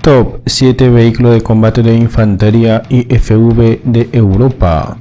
Top 7 vehículos de combate de infantería IFV de Europa.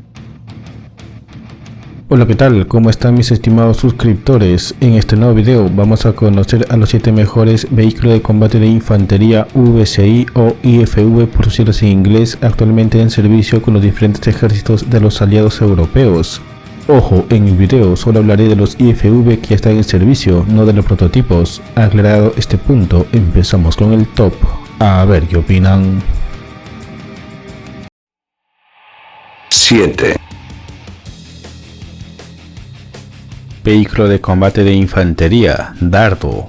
Hola, ¿qué tal? ¿Cómo están mis estimados suscriptores? En este nuevo video vamos a conocer a los 7 mejores vehículos de combate de infantería VCI o IFV por sus siglas en inglés actualmente en servicio con los diferentes ejércitos de los aliados europeos. Ojo, en el video solo hablaré de los IFV que ya están en servicio, no de los prototipos. Aclarado este punto, empezamos con el top. A ver qué opinan. 7. Vehículo de combate de infantería, Dardo.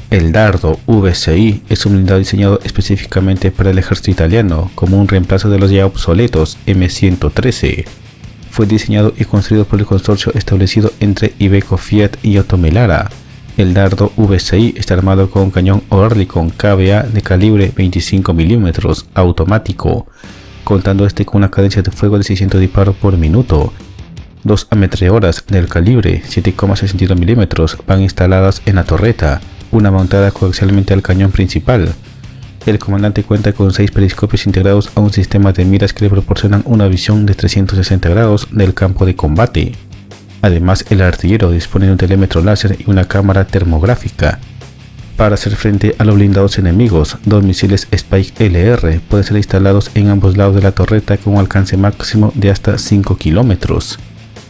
El Dardo VCI es un blindado diseñado específicamente para el ejército italiano como un reemplazo de los ya obsoletos M113. Fue diseñado y construido por el consorcio establecido entre Iveco Fiat y Oto Melara. El Dardo VCI está armado con un cañón Oerlikon KVA de calibre 25 mm automático, contando con una cadencia de fuego de 600 disparos por minuto. 2 ametralladoras del calibre 7,62 mm van instaladas en la torreta, una montada coaxialmente al cañón principal. El comandante cuenta con 6 periscopios integrados a un sistema de miras que le proporcionan una visión de 360 grados del campo de combate. Además, el artillero dispone de un telémetro láser y una cámara termográfica. Para hacer frente a los blindados enemigos, 2 misiles Spike LR pueden ser instalados en ambos lados de la torreta con un alcance máximo de hasta 5 kilómetros.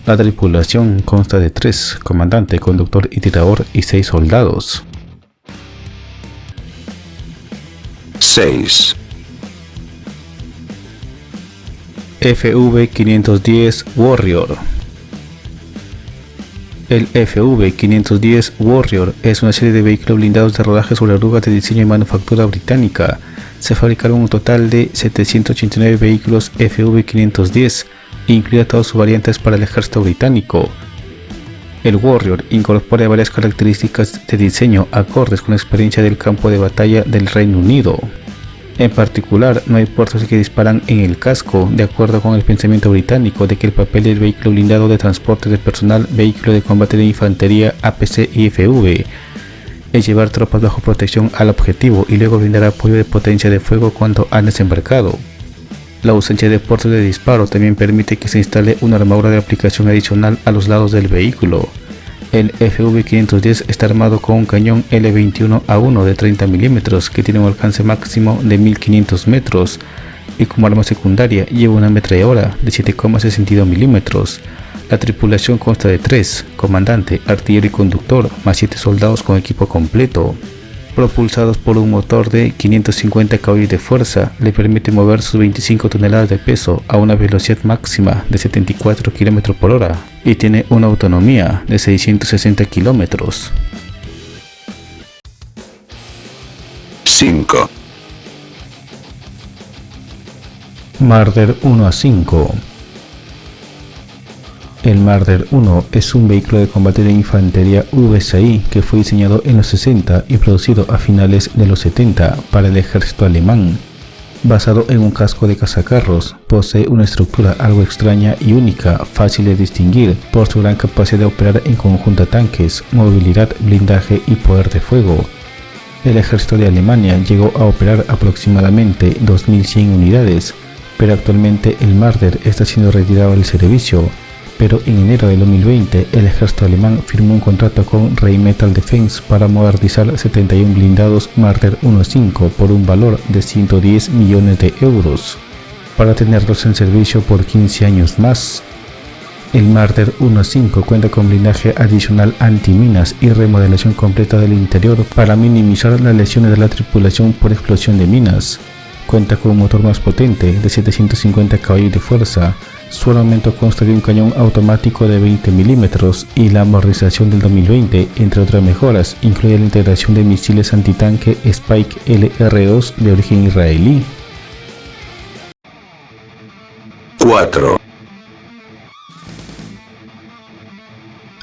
La tripulación consta de 3, comandante, conductor y tirador, y 6 soldados. 6. FV510 Warrior. El FV510 Warrior es una serie de vehículos blindados de rodaje sobre orugas de diseño y manufactura británica. Se fabricaron un total de 789 vehículos FV510, incluidas todas sus variantes para el ejército británico. El Warrior incorpora varias características de diseño acordes con la experiencia del campo de batalla del Reino Unido. En particular, no hay puertos que disparan en el casco, de acuerdo con el pensamiento británico de que el papel del vehículo blindado de transporte de personal, vehículo de combate de infantería APC IFV, es llevar tropas bajo protección al objetivo y luego brindar apoyo de potencia de fuego cuando han desembarcado. La ausencia de puertos de disparo también permite que se instale una armadura de aplicación adicional a los lados del vehículo. El FV510 está armado con un cañón L21A1 de 30 mm que tiene un alcance máximo de 1500 metros y como arma secundaria lleva una ametralladora de 7,62 mm. La tripulación consta de 3, comandante, artillero y conductor, más 7 soldados con equipo completo. Propulsados por un motor de 550 caballos de fuerza, le permite mover sus 25 toneladas de peso a una velocidad máxima de 74 km por hora y tiene una autonomía de 660 km. 5. Marder 1A5. El Marder 1 es un vehículo de combate de infantería VCI que fue diseñado en los 60 y producido a finales de los 70 para el ejército alemán. Basado en un casco de cazacarros, posee una estructura algo extraña y única, fácil de distinguir por su gran capacidad de operar en conjunto a tanques, movilidad, blindaje y poder de fuego. El ejército de Alemania llegó a operar aproximadamente 2100 unidades, pero actualmente el Marder está siendo retirado del servicio. Pero en enero de 2020 el ejército alemán firmó un contrato con Rheinmetall Defense para modernizar 71 blindados Marder 1.5 por un valor de 110 millones de euros, para tenerlos en servicio por 15 años más. El Marder 1.5 cuenta con blindaje adicional antiminas y remodelación completa del interior para minimizar las lesiones de la tripulación por explosión de minas. Cuenta con un motor más potente de 750 caballos de fuerza. Su armamento consta de un cañón automático de 20 mm y la modernización del 2020, entre otras mejoras, incluye la integración de misiles antitanque Spike LR2 de origen israelí. 4.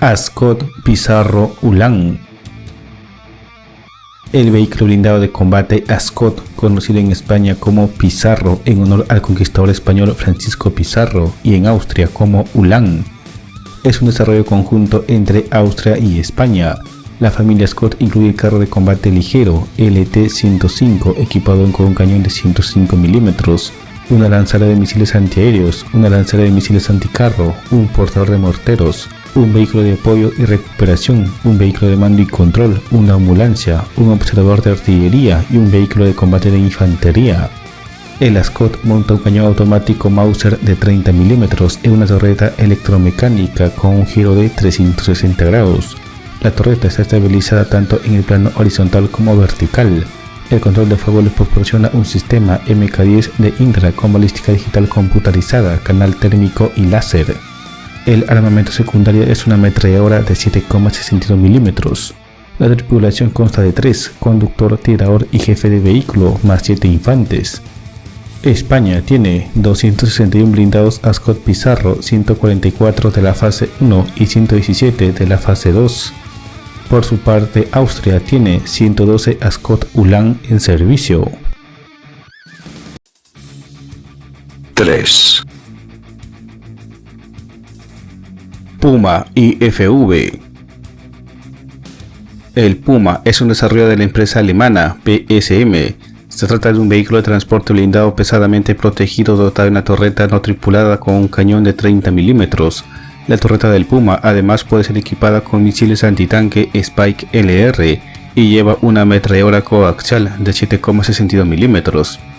Ascot Pizarro Ulan. El vehículo blindado de combate Ascot, conocido en España como Pizarro en honor al conquistador español Francisco Pizarro y en Austria como Ulan, es un desarrollo conjunto entre Austria y España. La familia Scott incluye el carro de combate ligero LT-105 equipado con un cañón de 105 mm, una lanzadera de misiles antiaéreos, una lanzadera de misiles anticarro, un portador de morteros, un vehículo de apoyo y recuperación, un vehículo de mando y control, una ambulancia, un observador de artillería y un vehículo de combate de infantería. El Scott monta un cañón automático Mauser de 30 mm en una torreta electromecánica con un giro de 360 grados. La torreta está estabilizada tanto en el plano horizontal como vertical. El control de fuego le proporciona un sistema MK10 de Indra con balística digital computarizada, canal térmico y láser. El armamento secundario es una ametralladora de 7,62 mm. La tripulación consta de 3, conductor, tirador y jefe de vehículo, más 7 infantes. España tiene 261 blindados Scott Pizarro, 144 de la fase 1 y 117 de la fase 2. Por su parte, Austria tiene 112 Scott Ulan en servicio. 3. Puma IFV. El Puma es un desarrollo de la empresa alemana PSM. Se trata de un vehículo de transporte blindado pesadamente protegido dotado de una torreta no tripulada con un cañón de 30 mm. La torreta del Puma además puede ser equipada con misiles antitanque Spike LR y lleva una ametralladora coaxial de 7,62 mm.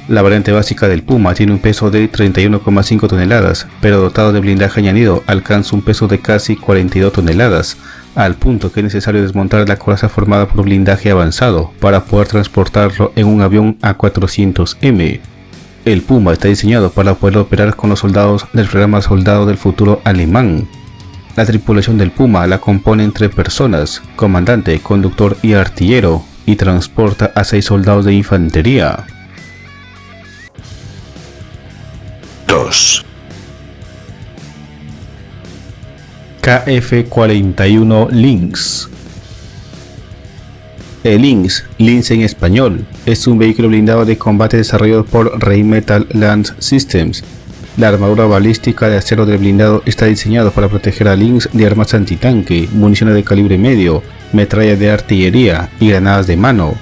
La variante básica del Puma tiene un peso de 31,5 toneladas, pero dotado de blindaje añadido alcanza un peso de casi 42 toneladas, al punto que es necesario desmontar la coraza formada por blindaje avanzado para poder transportarlo en un avión A400M. El Puma está diseñado para poder operar con los soldados del programa Soldado del Futuro alemán. La tripulación del Puma la componen 3 personas, comandante, conductor y artillero, y transporta a 6 soldados de infantería. 2. KF-41 Lynx. El Lynx, Lynx en español, es un vehículo blindado de combate desarrollado por Rheinmetall Land Systems. La armadura balística de acero del blindado está diseñado para proteger a Lynx de armas antitanque, municiones de calibre medio, metralla de artillería y granadas de mano.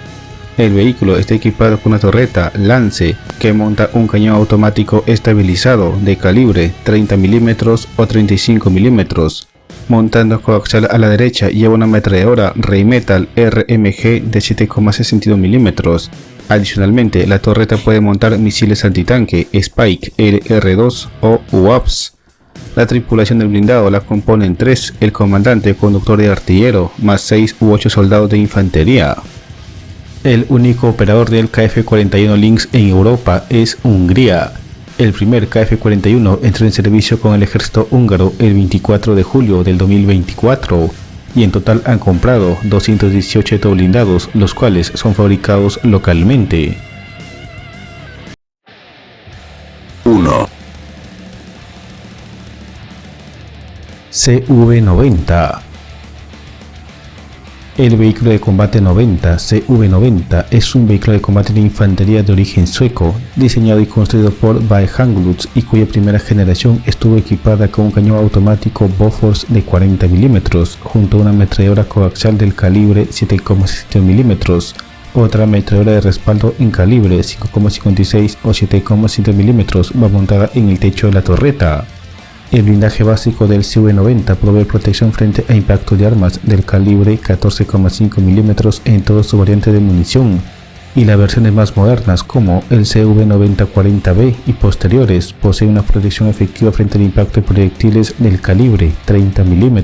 El vehículo está equipado con una torreta Lance que monta un cañón automático estabilizado de calibre 30 mm o 35 mm. Montando coaxial a la derecha lleva una ametralladora Rheinmetall RMG de 7,62 mm. Adicionalmente, la torreta puede montar misiles antitanque Spike LR2 o UAVs. La tripulación del blindado la componen 3, el comandante, conductor y artillero, más 6 u 8 soldados de infantería. El único operador del KF-41 Lynx en Europa es Hungría. El primer KF-41 entró en servicio con el ejército húngaro el 24 de julio del 2024 y en total han comprado 218 blindados, los cuales son fabricados localmente. 1. CV-90. El vehículo de combate 90, CV-90, es un vehículo de combate de infantería de origen sueco, diseñado y construido por Bajangluts y cuya primera generación estuvo equipada con un cañón automático Bofors de 40 mm, junto a una ametralladora coaxial del calibre 7,7 mm. Otra ametralladora de respaldo en calibre 5,56 o 7,7 mm va montada en el techo de la torreta. El blindaje básico del CV-90 provee protección frente a impacto de armas del calibre 14,5 mm en toda su variante de munición, y las versiones más modernas como el CV-90-40B y posteriores poseen una protección efectiva frente al impacto de proyectiles del calibre 30 mm.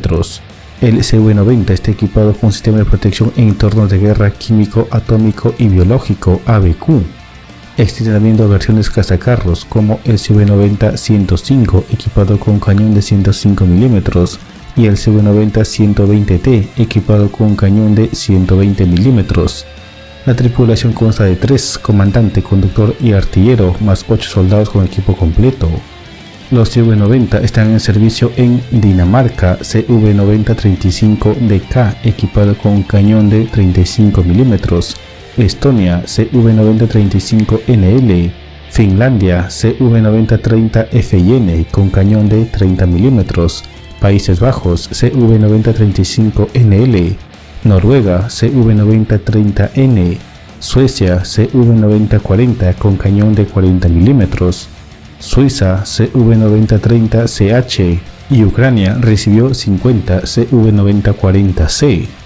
El CV-90 está equipado con un sistema de protección en entornos de guerra químico, atómico y biológico ABQ. Existen también 2 versiones cazacarros como el CV-90-105 equipado con un cañón de 105 mm y el CV-90-120T equipado con un cañón de 120 mm. La tripulación consta de 3, comandante, conductor y artillero, más 8 soldados con equipo completo. Los CV-90 están en servicio en Dinamarca, CV-90-35DK equipado con un cañón de 35 mm. Estonia, CV-90-35NL, Finlandia, CV-90-30FIN con cañón de 30 mm, Países Bajos, CV-90-35NL, Noruega CV9030N, Suecia CV9040 con cañón de 40 mm, Suiza CV9030CH y Ucrania recibió 50 CV9040C.